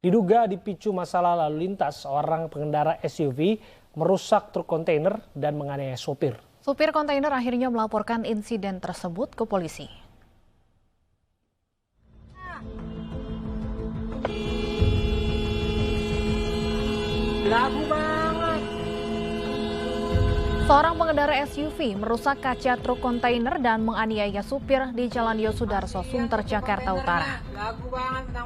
Diduga dipicu masalah lalu lintas, seorang pengendara SUV merusak truk kontainer dan menganiaya sopir. Supir kontainer akhirnya melaporkan insiden tersebut ke polisi. Lagu banget. Seorang pengendara SUV merusak kaca truk kontainer dan menganiaya supir di Jalan Yosudarso, Sunter, Jakarta Utara.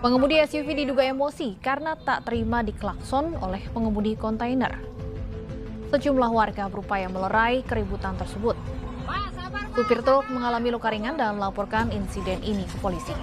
Pengemudi SUV diduga emosi karena tak terima diklakson oleh pengemudi kontainer. Sejumlah warga berupaya melerai keributan tersebut. Supir truk mengalami luka ringan dan melaporkan insiden ini ke polisi.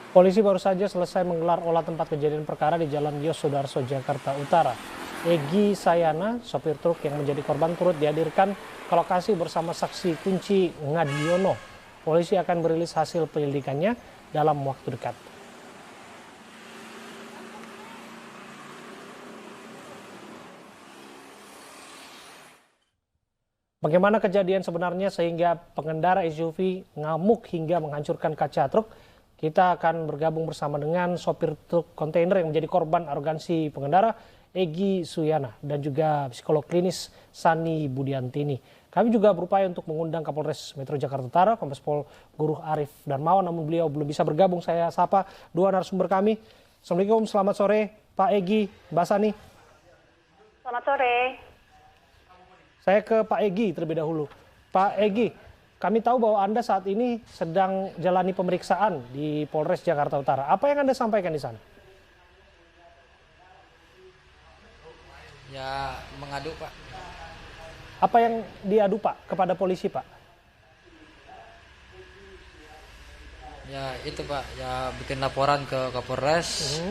Polisi baru saja selesai menggelar olah tempat kejadian perkara di Jalan Yosudarso, Jakarta Utara. Egy Sayana, sopir truk yang menjadi korban, turut dihadirkan ke lokasi bersama saksi kunci Ngadiono. Polisi akan merilis hasil penyelidikannya dalam waktu dekat. Bagaimana kejadian sebenarnya sehingga pengendara SUV ngamuk hingga menghancurkan kaca truk? Kita akan bergabung bersama dengan sopir truk kontainer yang menjadi korban arogansi pengendara, Egy Suyana, dan juga psikolog klinis Sani Budiantini. Kami juga berupaya untuk mengundang Kapolres Metro Jakarta Utara, Kombes Pol Guru Arif Darmawan, namun beliau belum bisa bergabung. Saya sapa dua narasumber kami. Assalamualaikum, selamat sore Pak Egy, Mbak Sani. Selamat sore. Saya ke Pak Egy terlebih dahulu. Pak Egy, kami tahu bahwa Anda saat ini sedang jalani pemeriksaan di Polres Jakarta Utara. Apa yang Anda sampaikan di sana? Ya, mengadu, Pak. Apa yang diadu, Pak, kepada polisi, Pak? Ya, itu, Pak. Ya, bikin laporan ke Kapolres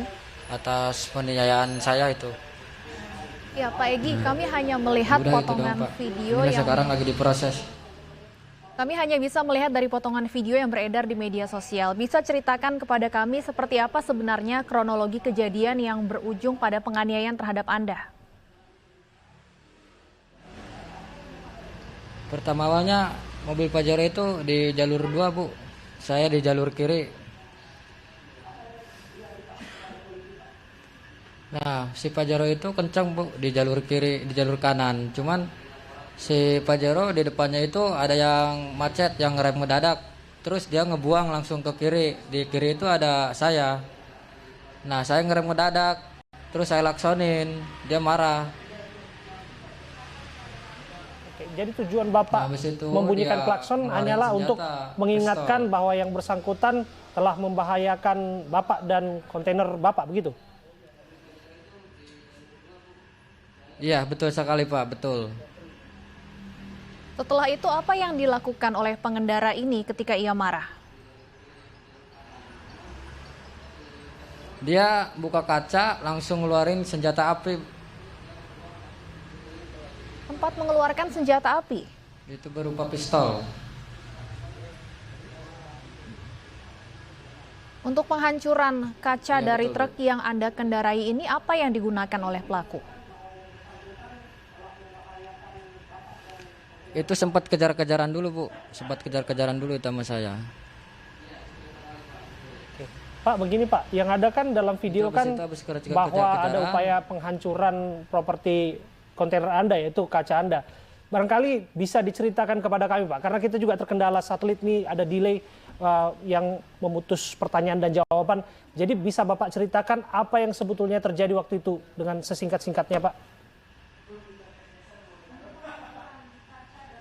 atas penganiayaan saya itu. Ya, Pak Egy, kami hanya melihat Udah potongan itu dong, Pak. video Ini yang sekarang lagi diproses. Kami hanya bisa melihat dari potongan video yang beredar di media sosial. Bisa ceritakan kepada kami seperti apa sebenarnya kronologi kejadian yang berujung pada penganiayaan terhadap Anda? Pertama awalnya mobil Pajero itu di jalur 2, Bu. Saya di jalur kiri. Nah, si Pajero itu kencang, Bu, di jalur kiri, di jalur kanan. Cuman si Pajero di depannya itu ada yang macet, yang ngerem mendadak. Terus dia ngebuang langsung ke kiri. Di kiri itu ada saya. Nah, saya ngerem mendadak. Terus saya laksonin. Dia marah. Oke, jadi tujuan Bapak membunyikan klakson hanyalah untuk mengingatkan bahwa yang bersangkutan telah membahayakan Bapak dan kontainer Bapak, begitu? Iya, betul sekali, Pak. Betul. Setelah itu apa yang dilakukan oleh pengendara ini ketika ia marah? Dia buka kaca, langsung ngeluarin senjata api. Sempat mengeluarkan senjata api. Itu berupa pistol. Untuk penghancuran kaca Ya, dari betul, truk yang Anda kendarai ini, apa yang digunakan oleh pelaku? Itu sempat kejar-kejaran dulu, Bu. Sempat kejar-kejaran dulu sama saya. Oke. Pak, begini Pak, yang ada kan dalam video kan bahwa ada upaya penghancuran properti kontainer Anda, yaitu kaca Anda. Barangkali bisa diceritakan kepada kami, Pak, karena kita juga terkendala satelit nih, ada delay yang memutus pertanyaan dan jawaban. Jadi bisa Bapak ceritakan apa yang sebetulnya terjadi waktu itu dengan sesingkat-singkatnya, Pak?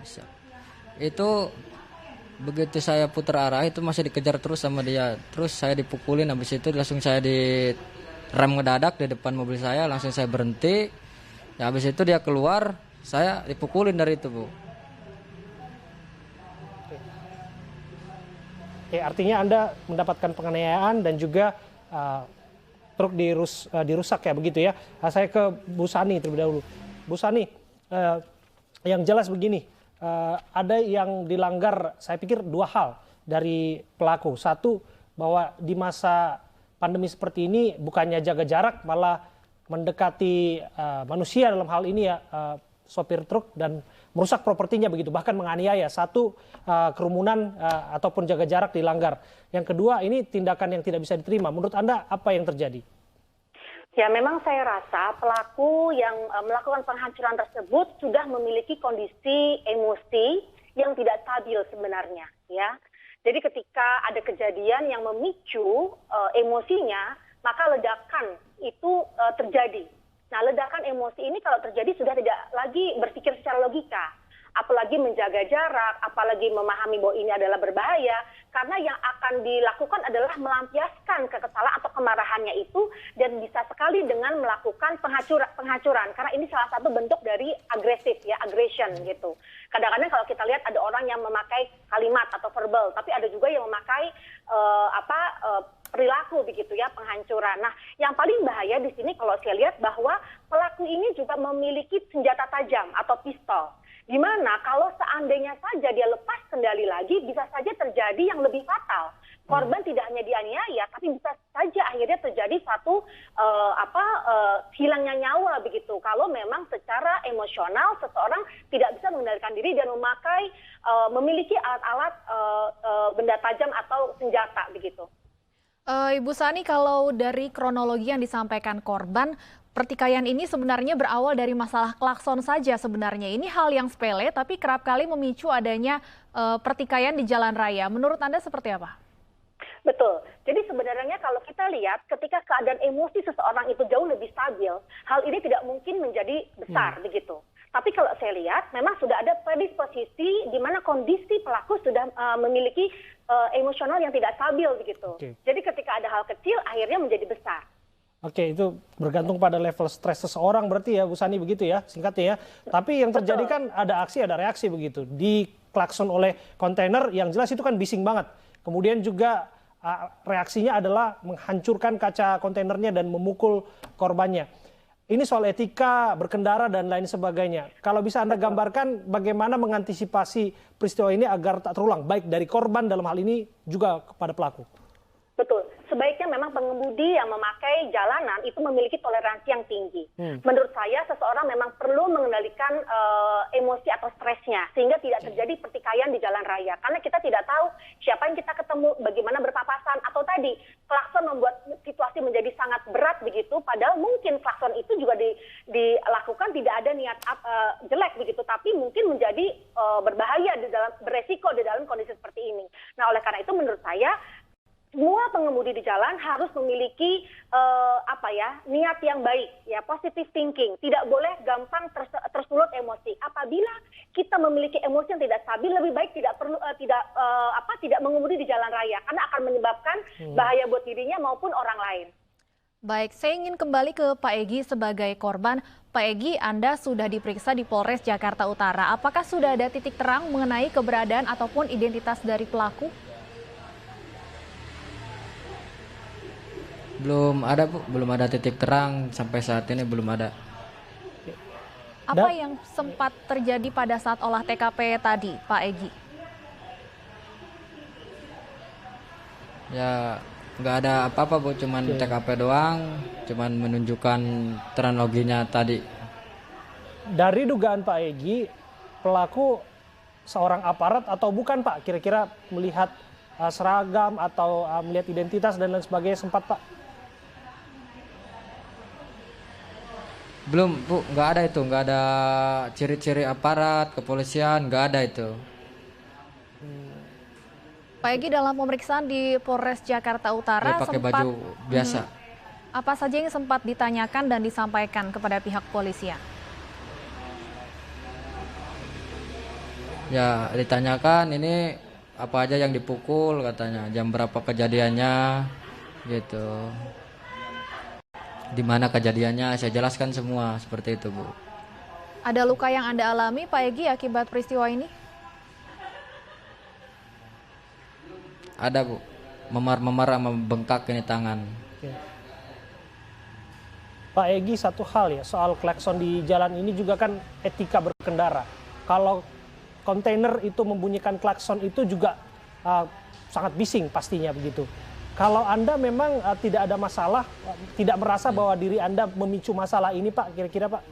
Bisa. Itu begitu saya putar arah itu masih dikejar terus sama dia. Terus saya dipukulin, habis itu langsung saya di rem ngedadak di depan mobil saya, langsung saya berhenti. Ya, habis itu dia keluar, saya dipukulin dari itu, Bu. Oke, artinya Anda mendapatkan penganiayaan dan juga truk dirusak ya, begitu ya. Saya ke Bu Sani terlebih dahulu. Bu Sani, yang jelas begini, ada yang dilanggar, saya pikir dua hal dari pelaku. Satu, bahwa di masa pandemi seperti ini bukannya jaga jarak, malah mendekati manusia dalam hal ini ya, sopir truk, dan merusak propertinya begitu, bahkan menganiaya. Satu, kerumunan ataupun jaga jarak dilanggar. Yang kedua, ini tindakan yang tidak bisa diterima. Menurut Anda apa yang terjadi? Ya, memang saya rasa pelaku yang melakukan penghancuran tersebut sudah memiliki kondisi emosi yang tidak stabil sebenarnya, ya. Jadi ketika ada kejadian yang memicu emosinya, maka ledakan itu terjadi. Nah, ledakan emosi ini kalau terjadi sudah tidak lagi berpikir secara logika, apalagi menjaga jarak, apalagi memahami bahwa ini adalah berbahaya, karena yang akan dilakukan adalah melampiaskan kekesalan atau kemarahannya itu, dan bisa sekali dengan melakukan penghancuran, karena ini salah satu bentuk dari agresif, ya, aggression gitu. Kadang-kadang kalau kita lihat ada orang yang memakai kalimat atau verbal, tapi ada juga yang memakai perilaku begitu ya, penghancuran. Nah, yang paling bahaya di sini kalau saya lihat bahwa pelaku ini juga memiliki senjata tajam atau pistol. Di mana kalau seandainya saja dia lepas kendali lagi, bisa saja terjadi yang lebih fatal. Korban tidak hanya dianiaya, tapi bisa saja akhirnya terjadi satu hilangnya nyawa begitu. Kalau memang secara emosional seseorang tidak bisa mengendalikan diri dan memiliki alat-alat benda tajam atau senjata begitu. Ibu Sani, kalau dari kronologi yang disampaikan korban, pertikaian ini sebenarnya berawal dari masalah klakson saja sebenarnya. Ini hal yang sepele tapi kerap kali memicu adanya pertikaian di jalan raya. Menurut Anda seperti apa? Betul. Jadi sebenarnya kalau kita lihat ketika keadaan emosi seseorang itu jauh lebih stabil, hal ini tidak mungkin menjadi besar begitu. Tapi kalau saya lihat memang sudah ada predisposisi di mana kondisi pelaku sudah memiliki emosional yang tidak stabil begitu. Jadi ketika ada hal kecil akhirnya menjadi besar. Oke, itu bergantung pada level stres seseorang berarti ya, Bu Sani, begitu ya, singkatnya ya. Tapi yang terjadi kan ada aksi, ada reaksi begitu. Diklakson oleh kontainer, yang jelas itu kan bising banget. Kemudian juga reaksinya adalah menghancurkan kaca kontainernya dan memukul korbannya. Ini soal etika, berkendara, dan lain sebagainya. Kalau bisa Anda gambarkan bagaimana mengantisipasi peristiwa ini agar tak terulang, baik dari korban dalam hal ini juga kepada pelaku. Betul. Sebaiknya memang pengemudi yang memakai jalanan itu memiliki toleransi yang tinggi. Menurut saya seseorang memang perlu mengendalikan emosi atau stresnya sehingga tidak terjadi pertikaian di jalan raya. Karena kita tidak tahu siapa yang kita ketemu, bagaimana berpapasan, atau tadi klakson membuat situasi menjadi sangat berat begitu. Padahal mungkin klakson itu juga dilakukan tidak ada niat jelek begitu, tapi mungkin menjadi berbahaya beresiko di dalam kondisi seperti ini. Nah, oleh karena itu menurut saya semua pengemudi di jalan harus memiliki niat yang baik, ya, positive thinking. Tidak boleh gampang tersulut emosi. Apabila kita memiliki emosi yang tidak stabil, lebih baik tidak mengemudi di jalan raya karena akan menyebabkan bahaya buat dirinya maupun orang lain. Baik, saya ingin kembali ke Pak Egy sebagai korban. Pak Egy, Anda sudah diperiksa di Polres Jakarta Utara. Apakah sudah ada titik terang mengenai keberadaan ataupun identitas dari pelaku? Belum ada, Bu. Belum ada titik terang sampai saat ini, belum ada. Apa yang sempat terjadi pada saat olah TKP tadi, Pak Egy? Ya, nggak ada apa-apa, Bu. Cuman TKP doang, cuman menunjukkan kronologinya tadi. Dari dugaan Pak Egy, pelaku seorang aparat atau bukan, Pak? Kira-kira melihat seragam atau melihat identitas dan lain sebagainya sempat, Pak? Belum, Bu, nggak ada itu, nggak ada ciri-ciri aparat, kepolisian, nggak ada itu. Pak Egy, dalam pemeriksaan di Polres Jakarta Utara Dia pakai baju biasa. Apa saja yang sempat ditanyakan dan disampaikan kepada pihak kepolisian? Ya, ditanyakan ini apa aja yang dipukul katanya, jam berapa kejadiannya, gitu. Di mana kejadiannya, saya jelaskan semua seperti itu, Bu. Ada luka yang Anda alami, Pak Egy, akibat peristiwa ini? Ada, Bu. Memar-memar sama bengkak ini tangan. Pak Egy, satu hal ya, soal klakson di jalan ini juga kan etika berkendara. Kalau kontainer itu membunyikan klakson itu juga sangat bising pastinya begitu. Kalau Anda memang tidak ada masalah, tidak merasa bahwa diri Anda memicu masalah ini, Pak, kira-kira, Pak?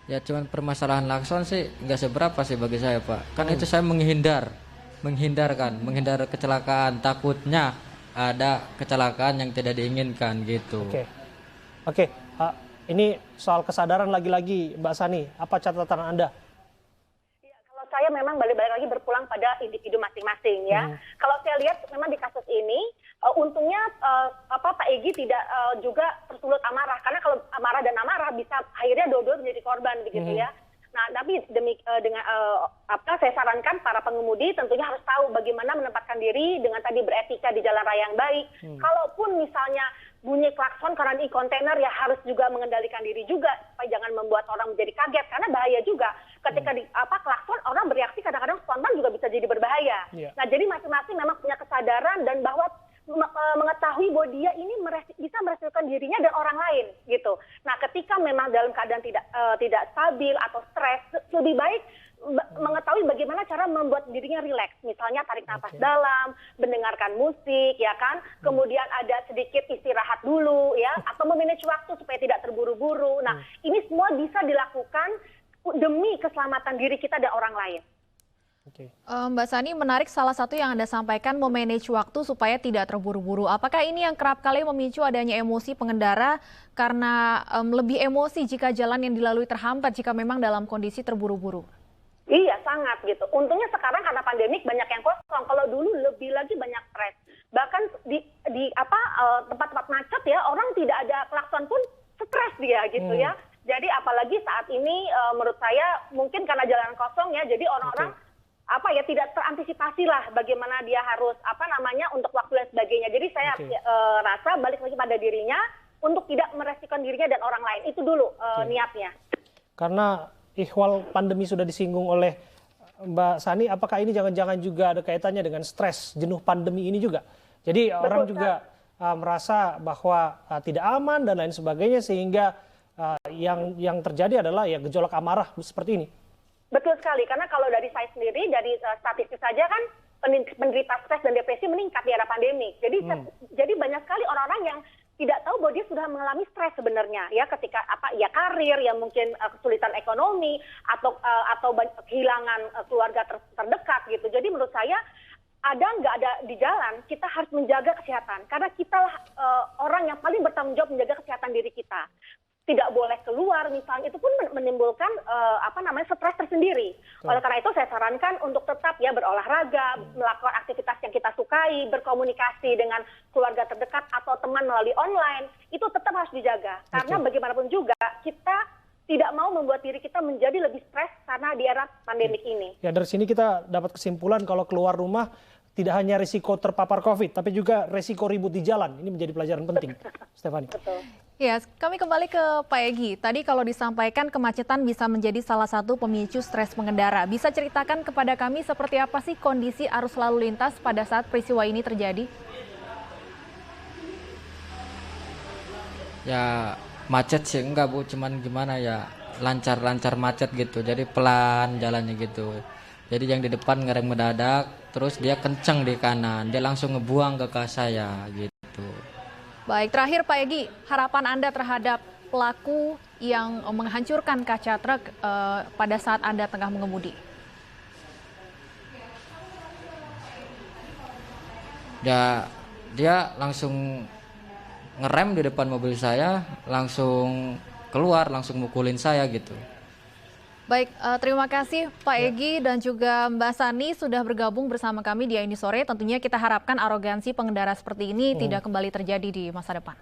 Ya cuman permasalahan klakson sih nggak seberapa sih bagi saya, Pak. Kan itu saya menghindar kecelakaan, takutnya ada kecelakaan yang tidak diinginkan gitu. Oke. Ini soal kesadaran lagi-lagi, Mbak Sani, apa catatan Anda? Ya, kalau saya memang balik-balik lagi berpulang pada individu masing-masing ya. Kalau saya lihat memang di kasus ini untungnya Pak Egy tidak juga tersulut amarah, karena kalau amarah dan amarah bisa akhirnya dua-dua menjadi korban begitu ya. Nah, tapi saya sarankan para pengemudi tentunya harus tahu bagaimana menempatkan diri dengan tadi beretika di jalan raya yang baik. Kalaupun misalnya bunyi klakson karena di kontainer, ya harus juga mengendalikan diri juga supaya jangan membuat orang menjadi kaget, karena bahaya juga ketika klakson orang bereaksi kadang-kadang spontan juga bisa jadi berbahaya. Nah, jadi masing-masing memang punya kesadaran dan bahwa mengetahui bahwa dia ini bisa meresikokan dirinya dan orang lain gitu. Nah, ketika memang dalam keadaan tidak stabil atau stres, lebih baik mengetahui bagaimana cara membuat dirinya rileks. Misalnya tarik nafas dalam, mendengarkan musik, ya kan. Kemudian ada sedikit istirahat dulu, ya, atau memanage waktu supaya tidak terburu-buru. Nah, ini semua bisa dilakukan demi keselamatan diri kita dan orang lain. Mbak Sani, menarik salah satu yang Anda sampaikan memanage waktu supaya tidak terburu-buru. Apakah ini yang kerap kali memicu adanya emosi pengendara karena lebih emosi jika jalan yang dilalui terhambat jika memang dalam kondisi terburu-buru? Iya, sangat gitu. Untungnya sekarang karena pandemik banyak yang kosong. Kalau dulu lebih lagi banyak stres. Bahkan di tempat-tempat macet ya, orang tidak ada klakson pun stres dia gitu ya. Jadi apalagi saat ini menurut saya mungkin karena jalan kosong ya, jadi orang-orang tidak terantisipasi lah bagaimana dia harus untuk waktu dan sebagainya. Jadi saya rasa balik lagi pada dirinya untuk tidak meresikokan dirinya dan orang lain. Itu dulu niatnya. Karena ihwal pandemi sudah disinggung oleh Mbak Sani, apakah ini jangan-jangan juga ada kaitannya dengan stres, jenuh pandemi ini juga? Jadi orang juga merasa bahwa tidak aman dan lain sebagainya, sehingga yang terjadi adalah ya gejolak amarah seperti ini. Betul sekali, karena kalau dari saya sendiri, dari statistik saja kan penderita stres dan depresi meningkat di era pandemi. Jadi banyak sekali orang-orang yang tidak tahu bahwa dia sudah mengalami stres sebenarnya ya, ketika karir yang mungkin kesulitan ekonomi atau kehilangan keluarga terdekat gitu. Jadi menurut saya nggak ada di jalan, kita harus menjaga kesehatan, karena kitalah orang yang paling bertanggung jawab menjaga kesehatan diri kita. Tidak boleh keluar misalnya, itu pun menimbulkan stres tersendiri. Oleh karena itu saya sarankan untuk tetap ya berolahraga, melakukan aktivitas yang kita sukai, berkomunikasi dengan keluarga terdekat atau teman melalui online, itu tetap harus dijaga. Karena bagaimanapun juga kita tidak mau membuat diri kita menjadi lebih stres karena di era pandemik ini. Ya, dari sini kita dapat kesimpulan kalau keluar rumah tidak hanya risiko terpapar COVID, tapi juga risiko ribut di jalan. Ini menjadi pelajaran penting, Stefani. Betul. Ya, kami kembali ke Pak Egy. Tadi kalau disampaikan kemacetan bisa menjadi salah satu pemicu stres pengendara. Bisa ceritakan kepada kami seperti apa sih kondisi arus lalu lintas pada saat peristiwa ini terjadi? Ya macet sih enggak Bu, cuman gimana ya, lancar-lancar macet gitu. Jadi pelan jalannya gitu. Jadi yang di depan ngerem mendadak, terus dia kenceng di kanan, dia langsung ngebuang ke saya gitu. Baik, terakhir Pak Egy, harapan Anda terhadap pelaku yang menghancurkan kaca truk pada saat Anda tengah mengemudi? Ya, dia langsung ngerem di depan mobil saya, langsung keluar, langsung mukulin saya gitu. Baik, terima kasih Pak Egy dan juga Mbak Sani sudah bergabung bersama kami di Ini Sore. Tentunya kita harapkan arogansi pengendara seperti ini tidak kembali terjadi di masa depan.